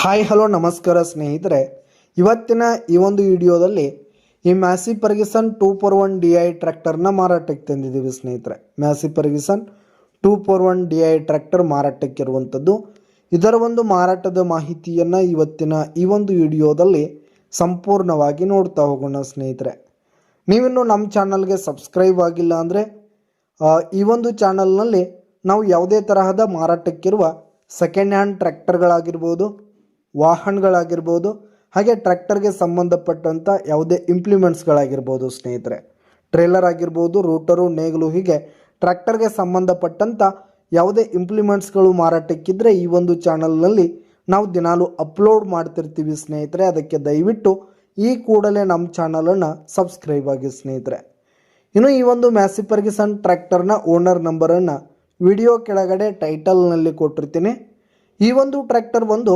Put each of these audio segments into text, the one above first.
Hi hello ನಮಸ್ಕಾರ ಸ್ನೇಹಿತರೆ, ಇವತ್ತಿನ ಈ ಒಂದು ವಿಡಿಯೋದಲ್ಲಿ ಈ ಮ್ಯಾಸಿ ಫರ್ಗ್ಯೂಸನ್ 241 DI ಟ್ರ್ಯಾಕ್ಟರ್ನ ಮಾರಾಟಕ್ಕೆ ತಂದಿದ್ದೀವಿ ಸ್ನೇಹಿತರೆ. ಮ್ಯಾಸಿ ಫರ್ಗ್ಯೂಸನ್ 241 DI ಟ್ರ್ಯಾಕ್ಟರ್ ಮಾರಾಟಕ್ಕಿರುವಂಥದ್ದು. ಇದರ ಒಂದು ಮಾರಾಟದ ಮಾಹಿತಿಯನ್ನು ಇವತ್ತಿನ ಈ ಒಂದು ವಿಡಿಯೋದಲ್ಲಿ ಸಂಪೂರ್ಣವಾಗಿ ನೋಡ್ತಾ ಹೋಗೋಣ ಸ್ನೇಹಿತರೆ. ನೀವಿನ್ನು ನಮ್ಮ ಚಾನಲ್ಗೆ ಸಬ್ಸ್ಕ್ರೈಬ್ ಆಗಿಲ್ಲ ಅಂದರೆ ಈ ಒಂದು ಚಾನಲ್ನಲ್ಲಿ ನಾವು ಯಾವುದೇ ತರಹದ ಮಾರಾಟಕ್ಕಿರುವ ಸೆಕೆಂಡ್ ಹ್ಯಾಂಡ್ ಟ್ರ್ಯಾಕ್ಟರ್ಗಳಾಗಿರ್ಬೋದು, ವಾಹನಗಳಾಗಿರ್ಬೋದು, ಹಾಗೆ ಟ್ರ್ಯಾಕ್ಟರ್ಗೆ ಸಂಬಂಧಪಟ್ಟಂಥ ಯಾವುದೇ ಇಂಪ್ಲಿಮೆಂಟ್ಸ್ಗಳಾಗಿರ್ಬೋದು ಸ್ನೇಹಿತರೆ, ಟ್ರೇಲರ್ ಆಗಿರ್ಬೋದು, ರೂಟರು, ನೇಗಿಲು, ಹೀಗೆ ಟ್ರ್ಯಾಕ್ಟರ್ಗೆ ಸಂಬಂಧಪಟ್ಟಂಥ ಯಾವುದೇ ಇಂಪ್ಲಿಮೆಂಟ್ಸ್ಗಳು ಮಾರಾಟಕ್ಕಿದ್ದರೆ ಈ ಒಂದು ಚಾನಲ್ನಲ್ಲಿ ನಾವು ದಿನಾಲು ಅಪ್ಲೋಡ್ ಮಾಡ್ತಿರ್ತೀವಿ ಸ್ನೇಹಿತರೆ. ಅದಕ್ಕೆ ದಯವಿಟ್ಟು ಈ ಕೂಡಲೇ ನಮ್ಮ ಚಾನಲನ್ನು ಸಬ್ಸ್ಕ್ರೈಬ್ ಆಗಿ ಸ್ನೇಹಿತರೆ. ಇನ್ನು ಈ ಒಂದು ಮ್ಯಾಸಿ ಫರ್ಗ್ಯೂಸನ್ ಟ್ರ್ಯಾಕ್ಟರ್ನ ಓನರ್ ನಂಬರನ್ನು ವಿಡಿಯೋ ಕೆಳಗಡೆ ಟೈಟಲ್ನಲ್ಲಿ ಕೊಟ್ಟಿರ್ತೀನಿ. ಈ ಒಂದು ಟ್ರ್ಯಾಕ್ಟರ್ ಒಂದು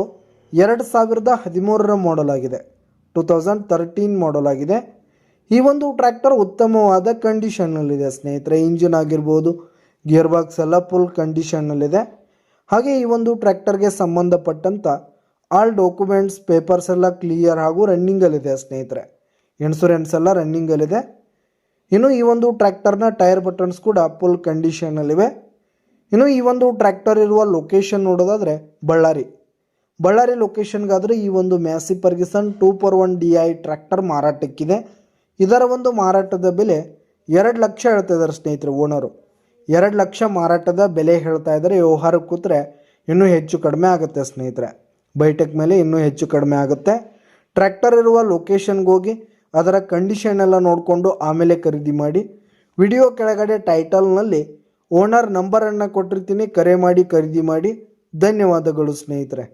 2013 ಮಾಡಲ್ ಆಗಿದೆ, 2013 ಮಾಡಲ್ ಆಗಿದೆ. ಈ ಒಂದು ಟ್ರ್ಯಾಕ್ಟರ್ ಉತ್ತಮವಾದ ಕಂಡೀಷನ್ನಲ್ಲಿದೆ ಸ್ನೇಹಿತರೆ. ಇಂಜಿನ್ ಆಗಿರ್ಬೋದು, ಗೇರ್ ಬಾಕ್ಸ್ ಎಲ್ಲ ಫುಲ್ ಕಂಡೀಷನ್ನಲ್ಲಿದೆ. ಹಾಗೆ ಈ ಒಂದು ಟ್ರ್ಯಾಕ್ಟರ್ಗೆ ಸಂಬಂಧಪಟ್ಟಂಥ ಆಲ್ ಡಾಕ್ಯುಮೆಂಟ್ಸ್, ಪೇಪರ್ಸ್ ಎಲ್ಲ ಕ್ಲಿಯರ್ ಹಾಗೂ ರನ್ನಿಂಗಲ್ಲಿದೆ ಸ್ನೇಹಿತರೆ. ಇನ್ಶೂರೆನ್ಸ್ ಎಲ್ಲ ರನ್ನಿಂಗಲ್ಲಿದೆ. ಇನ್ನು ಈ ಒಂದು ಟ್ರ್ಯಾಕ್ಟರ್ನ ಟೈರ್ ಬಟನ್ಸ್ ಕೂಡ ಫುಲ್ ಕಂಡೀಷನ್ನಲ್ಲಿವೆ. ಇನ್ನು ಈ ಒಂದು ಟ್ರ್ಯಾಕ್ಟರ್ ಇರುವ ಲೊಕೇಶನ್ ನೋಡೋದಾದರೆ ಬಳ್ಳಾರಿ ಲೊಕೇಶನ್ಗಾದರೆ ಈ ಒಂದು ಮ್ಯಾಸಿ ಫರ್ಗ್ಯೂಸನ್ 241 DI ಟ್ರ್ಯಾಕ್ಟರ್ ಮಾರಾಟಕ್ಕಿದೆ. ಇದರ ಒಂದು ಮಾರಾಟದ ಬೆಲೆ 2 ಲಕ್ಷ ಹೇಳ್ತಾ ಇದ್ದಾರೆ ಸ್ನೇಹಿತರೆ. ಓನರು 2 ಲಕ್ಷ ಮಾರಾಟದ ಬೆಲೆ ಹೇಳ್ತಾ ಇದ್ದಾರೆ. ವ್ಯವಹಾರಕ್ಕೆ ಕೂತ್ರೆ ಇನ್ನೂ ಹೆಚ್ಚು ಕಡಿಮೆ ಆಗುತ್ತೆ ಸ್ನೇಹಿತರೆ. ಬೈಟೆಕ್ ಮೇಲೆ ಇನ್ನೂ ಹೆಚ್ಚು ಕಡಿಮೆ ಆಗುತ್ತೆ. ಟ್ರ್ಯಾಕ್ಟರ್ ಇರುವ ಲೊಕೇಶನ್ಗೆ ಹೋಗಿ ಅದರ ಕಂಡೀಷನ್ ಎಲ್ಲ ನೋಡಿಕೊಂಡು ಆಮೇಲೆ ಖರೀದಿ ಮಾಡಿ. ವಿಡಿಯೋ ಕೆಳಗಡೆ ಟೈಟಲ್ನಲ್ಲಿ ಓನರ್ ನಂಬರನ್ನು ಕೊಟ್ಟಿರ್ತೀನಿ, ಕರೆ ಮಾಡಿ ಖರೀದಿ ಮಾಡಿ. ಧನ್ಯವಾದಗಳು ಸ್ನೇಹಿತರೆ.